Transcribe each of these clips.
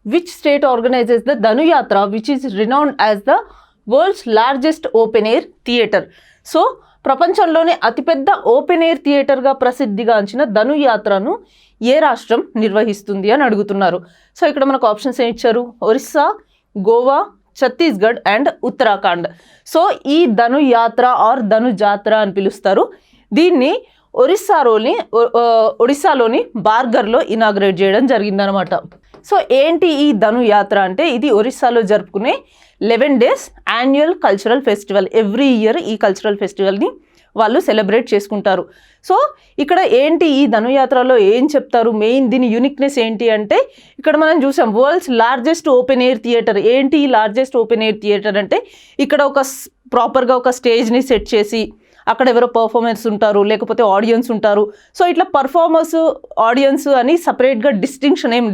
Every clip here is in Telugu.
Which state organizes the Dhanu Yatra which is renowned as the world's largest open air theatre. So ప్రపంచంలోనే అతిపెద్ద ఓపెన్ ఎయిర్ థియేటర్గా ప్రసిద్ధిగాంచిన ధనుయాత్రను ఏ రాష్ట్రం నిర్వహిస్తుంది అని అడుగుతున్నారు. సో ఇక్కడ మనకు ఆప్షన్స్ ఏమి ఇచ్చారు, ఒరిస్సా, గోవా, ఛత్తీస్గఢ్ అండ్ ఉత్తరాఖండ్. సో ఈ ధనుయాత్ర ఆర్ ధనుజాత్ర అని పిలుస్తారు. దీన్ని ఒడిస్సాలోని బార్గర్లో ఇనాగ్రేట్ చేయడం జరిగిందనమాట. సో ఏంటి ఈ ధనుయాత్ర అంటే, ఇది ఒరిస్సాలో జరుపుకునే 11 days annual cultural festival. Every year ఈ కల్చరల్ ఫెస్టివల్ని వాళ్ళు సెలబ్రేట్ చేసుకుంటారు. సో ఇక్కడ ఏంటి ఈ ధనుయాత్రలో ఏం చెప్తారు, మెయిన్ దీని యూనిక్నెస్ ఏంటి అంటే, ఇక్కడ మనం చూసాం world's largest open air theatre. ఏంటి ఈ లార్జెస్ట్ ఓపెన్ ఎయిర్ థియేటర్ అంటే, ఇక్కడ ప్రాపర్గా ఒక స్టేజ్ని సెట్ చేసి అక్కడ ఎవరో పర్ఫార్మెన్స్ ఉంటారు, లేకపోతే ఆడియన్స్ ఉంటారు. సో ఇట్లా పర్ఫార్మర్స్, ఆడియన్స్ అని సపరేట్గా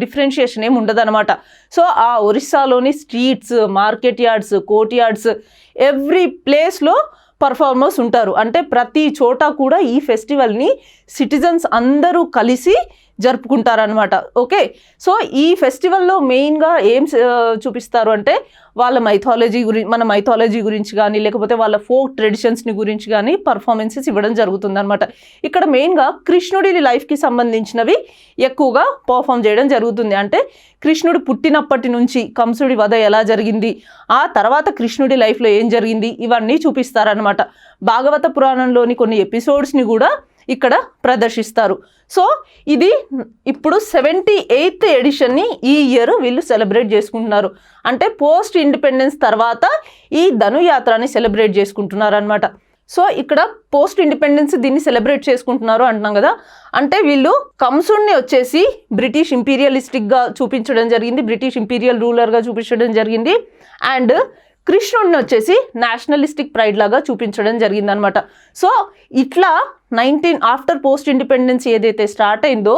డిఫరెన్షియేషన్ ఏం ఉండదు అనమాట. సో ఆ ఒరిస్సాలోని streets, market yards, courtyards, every ప్లేస్లో పర్ఫార్మర్స్ ఉంటారు. అంటే ప్రతి చోట కూడా ఈ ఫెస్టివల్ని సిటిజన్స్ అందరూ కలిసి జరుపుకుంటారనమాట. ఓకే, సో ఈ ఫెస్టివల్లో మెయిన్గా ఏం చూపిస్తారు అంటే, వాళ్ళ మన మైథాలజీ గురించి కానీ, లేకపోతే వాళ్ళ ఫోక్ ట్రెడిషన్స్ని గురించి కానీ పర్ఫార్మెన్సెస్ ఇవ్వడం జరుగుతుంది అనమాట. ఇక్కడ మెయిన్గా కృష్ణుడి లైఫ్కి సంబంధించినవి ఎక్కువగా పర్ఫామ్ చేయడం జరుగుతుంది. అంటే కృష్ణుడు పుట్టినప్పటి నుంచి కంసుడి వధ ఎలా జరిగింది, ఆ తర్వాత కృష్ణుడి లైఫ్లో ఏం జరిగింది, ఇవన్నీ చూపిస్తారనమాట. భాగవత పురాణంలోని కొన్ని ఎపిసోడ్స్ని కూడా ఇక్కడ ప్రదర్శిస్తారు. సో ఇది ఇప్పుడు 78th ఎడిషన్ని ఈ ఇయర్ వీళ్ళు సెలబ్రేట్ చేసుకుంటున్నారు. అంటే పోస్ట్ ఇండిపెండెన్స్ తర్వాత ఈ ధనుయాత్రని సెలబ్రేట్ చేసుకుంటున్నారు అనమాట. సో ఇక్కడ పోస్ట్ ఇండిపెండెన్స్ దీన్ని సెలబ్రేట్ చేసుకుంటున్నారు అంటున్నాం కదా. అంటే వీళ్ళు కంసుడిని వచ్చేసి బ్రిటిష్ ఇంపీరియలిస్టిక్గా చూపించడం జరిగింది, బ్రిటిష్ ఇంపీరియల్ రూలర్గా చూపించడం జరిగింది. అండ్ కృష్ణుడిని వచ్చేసి నేషనలిస్టిక్ ప్రైడ్ లాగా చూపించడం జరిగిందనమాట. సో ఇట్లా ఆఫ్టర్ పోస్ట్ ఇండిపెండెన్స్ ఏదైతే స్టార్ట్ అయిందో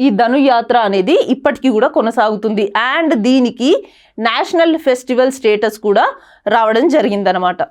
ఈ ధనుయాత్ర అనేది ఇప్పటికీ కూడా కొనసాగుతుంది. అండ్ దీనికి నేషనల్ ఫెస్టివల్ స్టేటస్ కూడా రావడం జరిగిందనమాట.